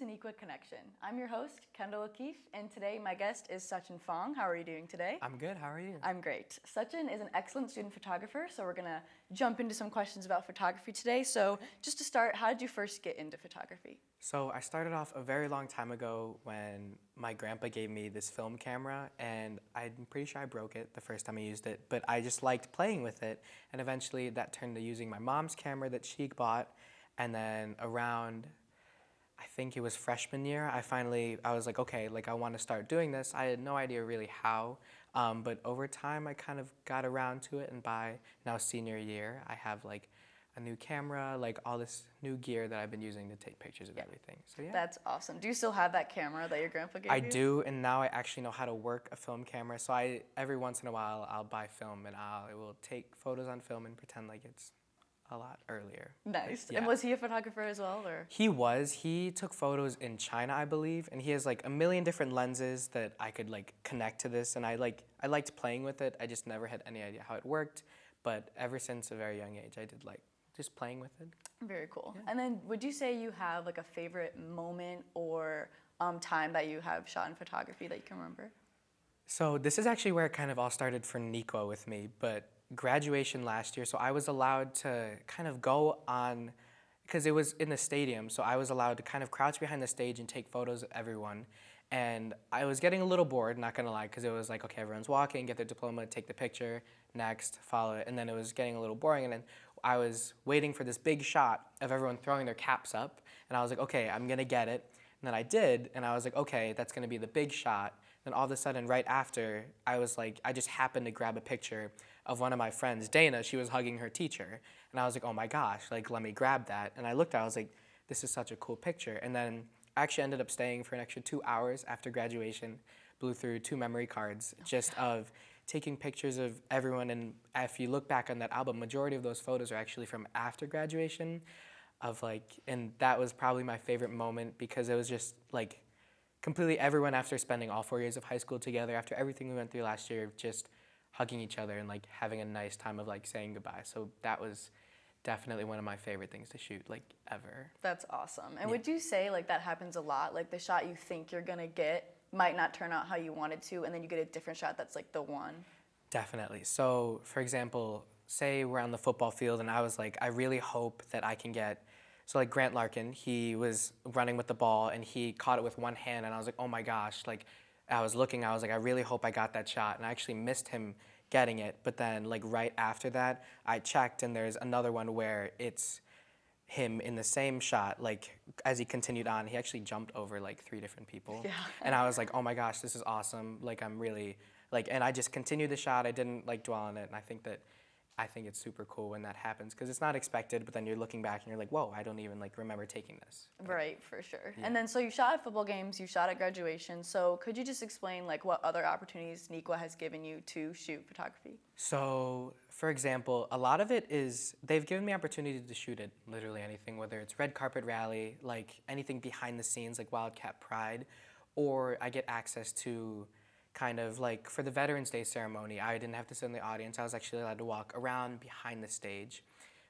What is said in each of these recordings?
to Neuqua Connection. I'm your host, Kendall, and today my guest is Sachin Fong. How are you doing today? I'm good. How are you? I'm great. Sachin is an excellent student photographer, so we're going to jump into some questions about photography today. So just to start, how did you first get into photography? So I started off a very long time ago when my grandpa gave me this film camera, and I'm pretty sure I broke it the first time I used it, but I just liked playing with it, and eventually that turned to using my mom's camera that she bought, and then around, I think it was freshman year, I was like, okay, like I want to start doing this. I had no idea really how, but over time I kind of got around to it, and by now senior year, I have like a new camera, like all this new gear that I've been using to take pictures of everything. So yeah. That's awesome. Do you still have that camera that your grandpa gave you? I do, and now I actually know how to work a film camera. So every once in a while I'll buy film and I will take photos on film and pretend like it's a lot earlier. Nice. Yeah. And was he a photographer as well, or? He took photos in China, I believe, and he has like a million different lenses that I could like connect to this, and I liked playing with it. I just never had any idea how it worked, but ever since a very young age I did like just playing with it. Very cool. Yeah. And then would you say you have like a favorite moment or time that you have shot in photography that you can remember? So this is actually where it kind of all started for Neuqua with me, but graduation last year, so I was allowed to kind of go on, because it was in the stadium, so I was allowed to kind of crouch behind the stage and take photos of everyone. And I was getting a little bored, not gonna lie, because it was like, okay, everyone's walking, get their diploma, take the picture, next, follow it, and then it was getting a little boring, and then I was waiting for this big shot of everyone throwing their caps up, and I was like, okay, I'm gonna get it. And then I did, and I was like, okay, that's gonna be the big shot. Then all of a sudden, right after, I was like, I just happened to grab a picture of one of my friends, Dana. She was hugging her teacher, and I was like, oh my gosh, like let me grab that. And I looked, I was like, this is such a cool picture. And then I actually ended up staying for an extra 2 hours after graduation, blew through 2 memory cards just of taking pictures of everyone. And if you look back on that album, majority of those photos are actually from after graduation, and that was probably my favorite moment, because it was just like completely everyone after spending all 4 years of high school together, after everything we went through last year, just hugging each other and like having a nice time of like saying goodbye. So that was definitely one of my favorite things to shoot, like ever. That's awesome. And would you say like that happens a lot? Like the shot you think you're gonna get might not turn out how you wanted to, and then you get a different shot that's like the one? Definitely. So for example, say we're on the football field and I was like, I really hope that I can get, so like Grant Larkin, he was running with the ball and he caught it with one hand, and I was like, oh my gosh, like I was looking, I was like, I really hope I got that shot, and I actually missed him getting it. But then like right after that, I checked and there's another one where it's him in the same shot, like as he continued on, he actually jumped over like 3 different people. Yeah. And I was like, oh my gosh, this is awesome. Like I'm really, like, and I just continued the shot. I didn't like dwell on it. And I think it's super cool when that happens, because it's not expected, but then you're looking back and you're like, whoa, I don't even like remember taking this. Right, for sure. Yeah. And then so you shot at football games, you shot at graduation. So could you just explain like what other opportunities Neuqua has given you to shoot photography? So, for example, a lot of it is, they've given me opportunity to shoot at literally anything, whether it's red carpet rally, like anything behind the scenes, like Wildcat Pride, or I get access to kind of like for the Veterans Day ceremony, I didn't have to sit in the audience. I was actually allowed to walk around behind the stage.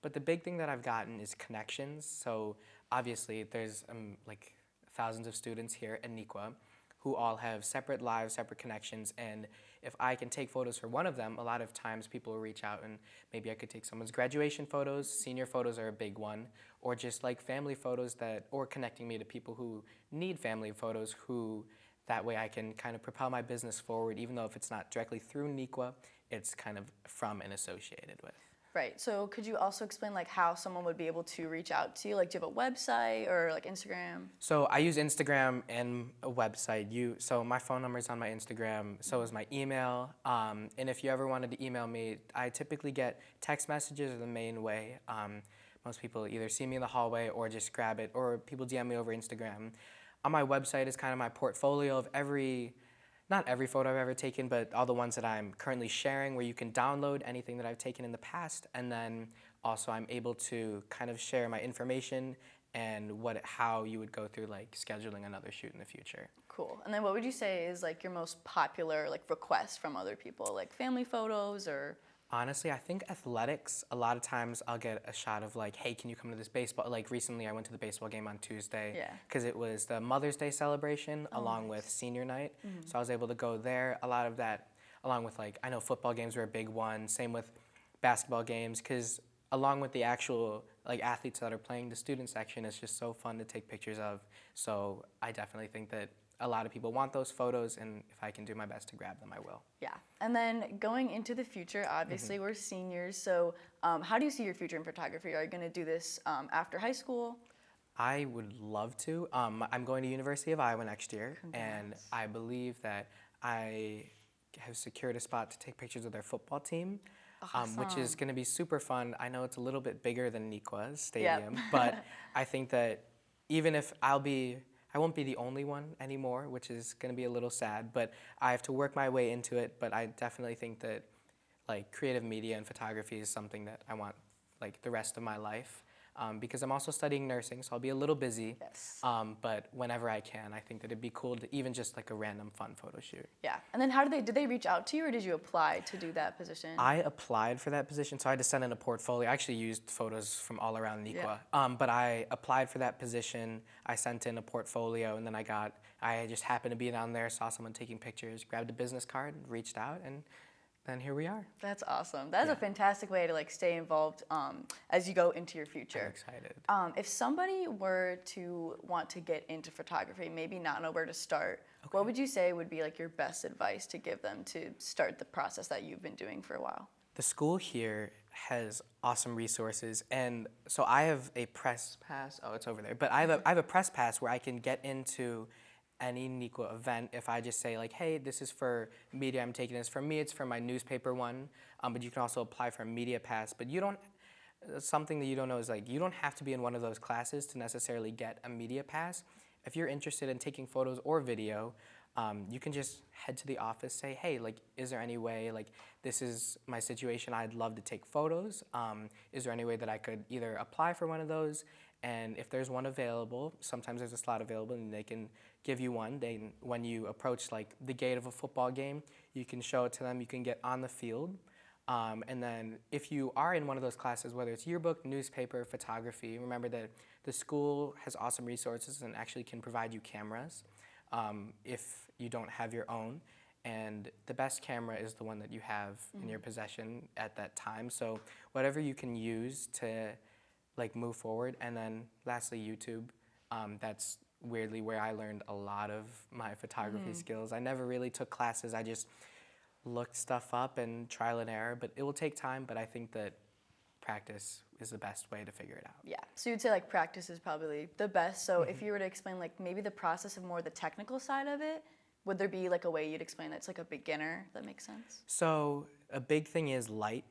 But the big thing that I've gotten is connections. So obviously there's like thousands of students here at Neuqua who all have separate lives, separate connections, and if I can take photos for one of them, a lot of times people will reach out and maybe I could take someone's graduation photos, senior photos are a big one, or just like family photos or connecting me to people who need family photos, who that way I can kind of propel my business forward, even though if it's not directly through Neuqua, it's kind of from and associated with. Right. So could you also explain like how someone would be able to reach out to you? Like do you have a website or like Instagram? So I use Instagram and a website. So my phone number is on my Instagram, so is my email. And if you ever wanted to email me, I typically get text messages are the main way. Most people either see me in the hallway or just grab it, or people DM me over Instagram. On my website is kind of my portfolio of not every photo I've ever taken, but all the ones that I'm currently sharing, where you can download anything that I've taken in the past. And then also I'm able to kind of share my information and how you would go through like scheduling another shoot in the future. Cool. And then what would you say is like your most popular like request from other people, like family photos or Honestly, I think athletics, a lot of times I'll get a shot of like, hey, can you come to this baseball? Like recently I went to the baseball game on Tuesday Yeah. because it was the Mother's Day celebration Oh, along nice. with senior night. So I was able to go there. A lot of that, along with like, I know football games were a big one, same with basketball games, because along with the actual like athletes that are playing, the student section is just so fun to take pictures of. So I definitely think that a lot of people want those photos, and if I can do my best to grab them, I will. Yeah. And then going into the future, obviously we're seniors. So how do you see your future in photography? Are you going to do this after high school? I would love to. I'm going to University of Iowa next year, and Congrats. I believe that I have secured a spot to take pictures of their football team, which is Awesome. going to be super fun. I know it's a little bit bigger than Neuqua's Yep. stadium, but I think that even if I won't be the only one anymore, which is going to be a little sad, but I have to work my way into it. But I definitely think that like creative media and photography is something that I want like the rest of my life. Because I'm also studying nursing, so I'll be a little busy. Yes. But whenever I can, I think that it'd be cool to even just like a random fun photo shoot. Yeah. And then did they reach out to you or did you apply to do that position? I applied for that position, so I had to send in a portfolio. I actually used photos from all around Neuqua. Yeah. But I applied for that position. I sent in a portfolio, and then I just happened to be down there, saw someone taking pictures, grabbed a business card, reached out, and then here we are. That's awesome. That is a fantastic way to like stay involved as you go into your future. I'm excited. If somebody were to want to get into photography, maybe not know where to start, what would you say would be like your best advice to give them to start the process that you've been doing for a while? The school here has awesome resources, and so I have a press pass. Oh, it's over there. But I have a press pass where I can get into any Neuqua event if I just say like, hey, this is for media I'm taking this. For me, it's for my newspaper one, but you can also apply for a media pass. But you don't, something that you don't know is like, you don't have to be in one of those classes to necessarily get a media pass. If you're interested in taking photos or video, you can just head to the office, say, hey, like, is there any way, like, this is my situation, I'd love to take photos. Is there any way that I could either apply for one of those? And if there's one available, sometimes there's a slot available and they can give you one. When you approach like the gate of a football game, you can show it to them, you can get on the field. And then if you are in one of those classes, whether it's yearbook, newspaper, photography, remember that the school has awesome resources and actually can provide you cameras if you don't have your own. And the best camera is the one that you have in your possession at that time. So whatever you can use to like move forward. And then lastly, YouTube. That's weirdly where I learned a lot of my photography skills. I never really took classes. I just looked stuff up and trial and error, but it will take time. But I think that practice is the best way to figure it out. Yeah. So you'd say like practice is probably the best. So if you were to explain like maybe the process of more the technical side of it, would there be like a way you'd explain that's like a beginner, if that makes sense? So a big thing is light.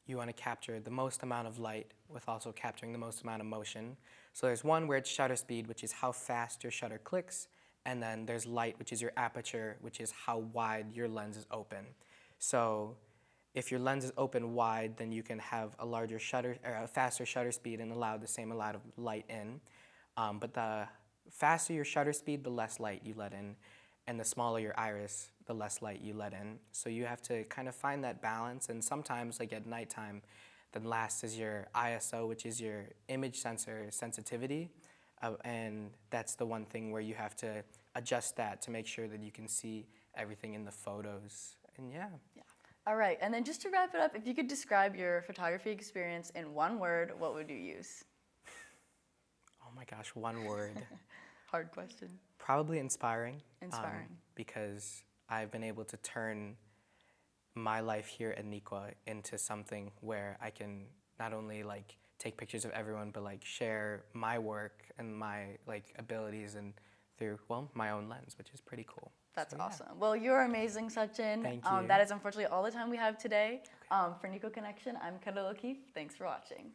You want to capture the most amount of light with also capturing the most amount of motion. So there's one where it's shutter speed, which is how fast your shutter clicks, and then there's light, which is your aperture, which is how wide your lens is open. So if your lens is open wide, then you can have a larger shutter or a faster shutter speed and allow the same amount of light in. But the faster your shutter speed, the less light you let in, and the smaller your iris, the less light you let in. So you have to kind of find that balance, and sometimes like at nighttime, then last is your ISO, which is your image sensor sensitivity, and that's the one thing where you have to adjust that to make sure that you can see everything in the photos, and yeah. All right, and then just to wrap it up, if you could describe your photography experience in one word, what would you use? Oh my gosh, one word. Hard question. Probably inspiring. Inspiring. Because I've been able to turn my life here at Neuqua into something where I can not only like take pictures of everyone, but like share my work and my like abilities and through, well, my own lens, which is pretty cool. That's So, yeah. awesome. Well, you're amazing, Sachin. Thank you. That is unfortunately all the time we have today. For Neuqua Connection, I'm Kendall. Thanks for watching.